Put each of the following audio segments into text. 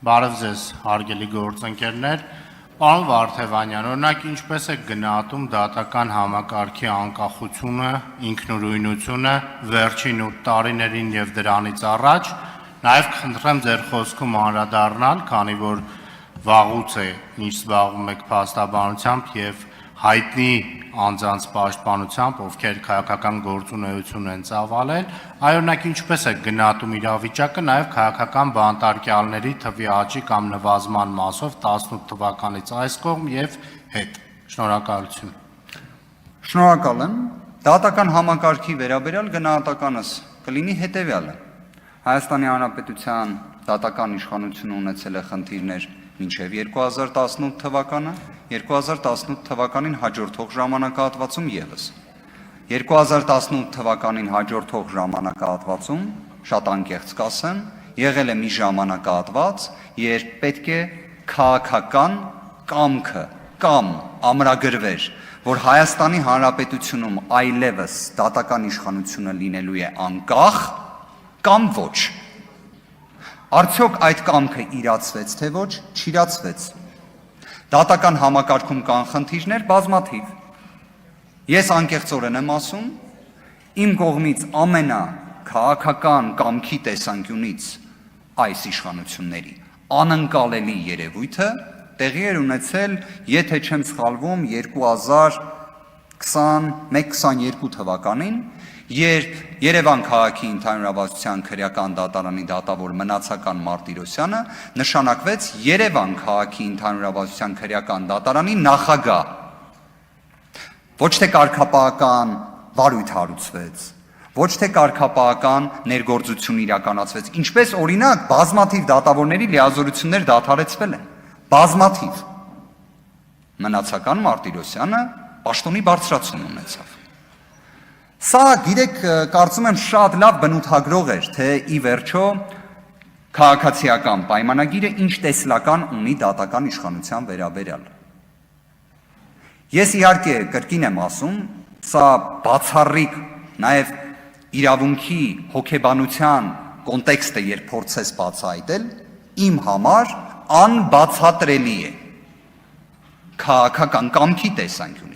Բարև ձեզ, հարգելի գործընկերներ, պարոն Վարդևանյան, օրինակ ինչպես է գնահատում դատական համակարգի անկախությունը, ինքնուրույնությունը վերջին 8 տարիներին եւ դրանից առաջ, նաեւ խնդրեմ ձեր խոսքում անդրադառնալ, քանի որ վաղուց է ինչ զբաղվում եք փաստաբանությամբ եւ հայտնի անձանց պաշտպանությամբ, ովքեր քաղաքական գործունեություն են ծավալել, օրինակ ինչպես է գնահատում իրավիճակը նաև քաղաքական բանտարկյալների թվի աճի կամ նվազման մասով 18 թվականից այս կողմ եւ հետ։ Շնորհակալություն։ Շնորհակալ եմ։ Դատական համակարգի վերաբերյալ գնահատականս կլինի հետևյալը։ Հայաստանի Հանրապետության դատական իշխանությունը ունեցել է խնդիրներ մինչև 2018 թվականը, 2018 թվականին հաջորդող ժամանակահատվածում ևս։ 2018 թվականին հաջորդող ժամանակահատվածում, շատ անկեղծ կասեմ, եղել է մի ժամանակահատված, երբ պետք է քաղաքական կամքը կամ ամրագրվեր, որ Հայաստանի Հանրապետությունում այլևս դատական իշխանությունը լինելու է անկախ կամ ոչ։ Արդյոք այդ կամքը իրացվեց, թե ոչ, չիրացվեց։ Դատական համակարգում կան խնդիրներ բազմաթիվ։ Ես անկեղծորեն եմ ասում, իմ կողմից ամենաքաղաքական կամքի տեսանկյունից այս իշխանությունների անընկալելի երևույթը տեղի էր ունեցել, եթե չեմ սխալվում, 2021-22 թվականին, երբ Երևան քաղաքի ընդհանրավարության քրեական դատարանի դատավոր Մնացական Մարտիրոսյանը նշանակվեց Երևան քաղաքի ընդհանրավարության քրեական դատարանի նախագահ։ Ոչ թե կարգապահական վարույթ հարուցվեց, ոչ թե կարգապահական ներգործություն իրականացվեց, ինչպես օրինակ բազմաթիվ դատավորների լիազորություններ դադարեցվել են, բազմաթիվ։ Մնացական Մարտիրոսյանը պաշտոնի բարձրացում ունեցավ։ Սա, գիտեք, կարծում եմ շատ լավ բնութագրող էր, թե ի վերջո քաղաքացիական պայմանագիրը ինչ տեսլական ունի դատական իշխանության վերաբերյալ։ Ես իհարկե կրկին եմ ասում, սա բացառիկ նաև իրավունքի հոգեբանության կոնտեքստը, երբ փորձես բացահայտել, իմ համար անբացատրելի է քաղաքական կամքի տեսանկյունից։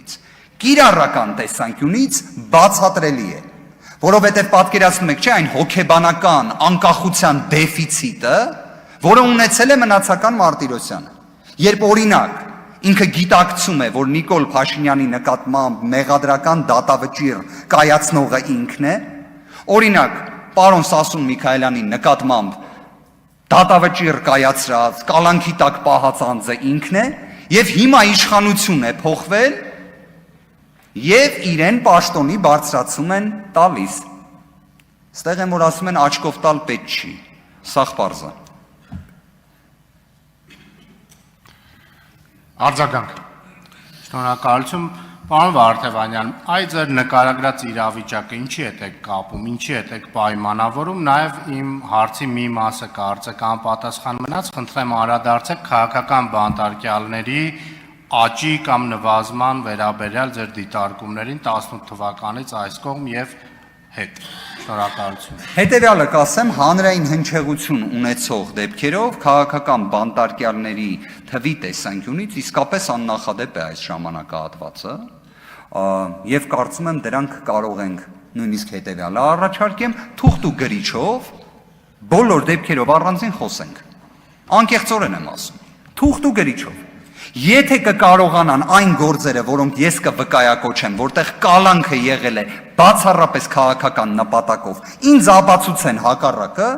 Կիրառական տեսանկյունից բացատրելի է, որովհետև պատկերացնում եք, չէ, այն հոգեբանական անկախության դեֆիցիտը, որը ունեցել է Մնացական Մարտիրոսյանը, երբ օրինակ ինքը գիտակցում է, որ Նիկոլ Փաշինյանի նկատմամբ մեղադրական դատավճիռ կայացնողը ինքն է, օրինակ պարոն Սասուն Միքայելյանի նկատմամբ դատավճիռ կայացրած, կալանքի տակ պահած անձը ինքն է, եւ հիմա իշխանություն է փոխվել և իրեն պաշտոնի բարձրացում են տալիս։ Ստեղ են, որ ասում են աչքով տալ պետք չի, սաղ պարզ է։ Արձագանք։ Շնորհակալություն, պարոն Վարդևանյան, այդ ձեր նկարագրած իրավիճակը ինչի հետ եք կապում, ինչի հետ եք պայմանավորում, նաև իմ հարցի մի մասը կարծեք անպատասխան մնաց, խնդրեմ անդրադարձեք քաղաքական բանտարկյալների աճի կամ նվազման վերաբերյալ ձեր դիտարկումներին 18 թվականից այս կողմ եւ հետ։ Շնորհակալություն։ Հետևյալը կասեմ, հանրային հնչեղություն ունեցող դեպքերով քաղաքական բանտարկյալների թվի տեսանկյունից իսկապես աննախադեպ է այս ժամանակահատվածը, եւ կարծում եմ դրանք կարող ենք նույնիսկ հետևյալը առաջարկեմ, թուղթ ու գրիչով բոլոր դեպքերով առանձին խոսենք։ Անկեղծորեն եմ ասում, թուղթ ու գրիչով։ Եթե կկարողանան այն գործերը, որոնք ես կվկայակոչեմ, որտեղ կալանքը եղել է բացառապես քաղաքական նպատակով, ինձ ապացուցեն հակառակը,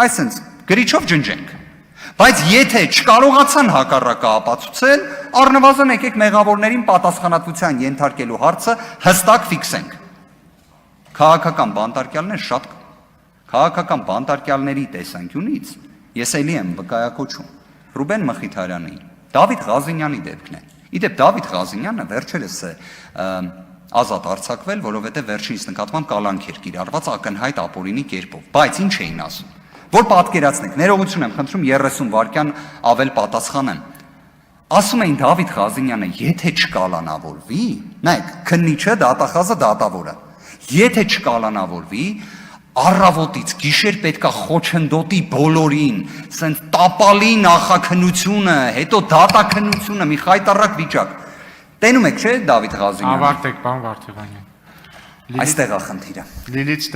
այսինքն գրիչով ջնջենք։ Բայց եթե չկարողացան հակառակը ապացուցել, առնվազն եկեք մեղավորներին պատասխանատվության ենթարկելու հարցը հստակ ֆիքսենք։ Քաղաքական բանտարկյալներ շատ կան։ Քաղաքական բանտարկյալների տեսանկյունից ես էլի եմ վկայակոչում Ռուբեն Մխիթարյանի, Դավիթ Ղազինյանի դեպքն է։ Իդեպ Դավիթ Ղազինյանը վերջերս է ազատ արձակվել, որովհետև վերջինիս նկատմամբ կալանք էր կիրառված ակնհայտ ապօրինի կերպով։ Բայց ինչ էին ասում։ Որ պատկերացնեք, ներողություն եմ խնդրում 30 վայրկյան ավել պատասխանեմ։ Ասում էին Դավիթ Ղազինյանը, եթե չկալանավորվի, նայեք, քննիչը, դատախազը, դատավորը, եթե չկալանավորվի, Առավոտից գիշեր պետքա խոչընդոտի բոլորին, սենց տապալի նախաքնությունը, հետո դատաքնությունը, մի խայտառակ վիճակ։ Տենում եք, չէ, Դավիթ Ղազիմյան։ Ավարտեք, պարոն Վարդևանյան։ Այստեղ է խնդիրը։ Լիլիթ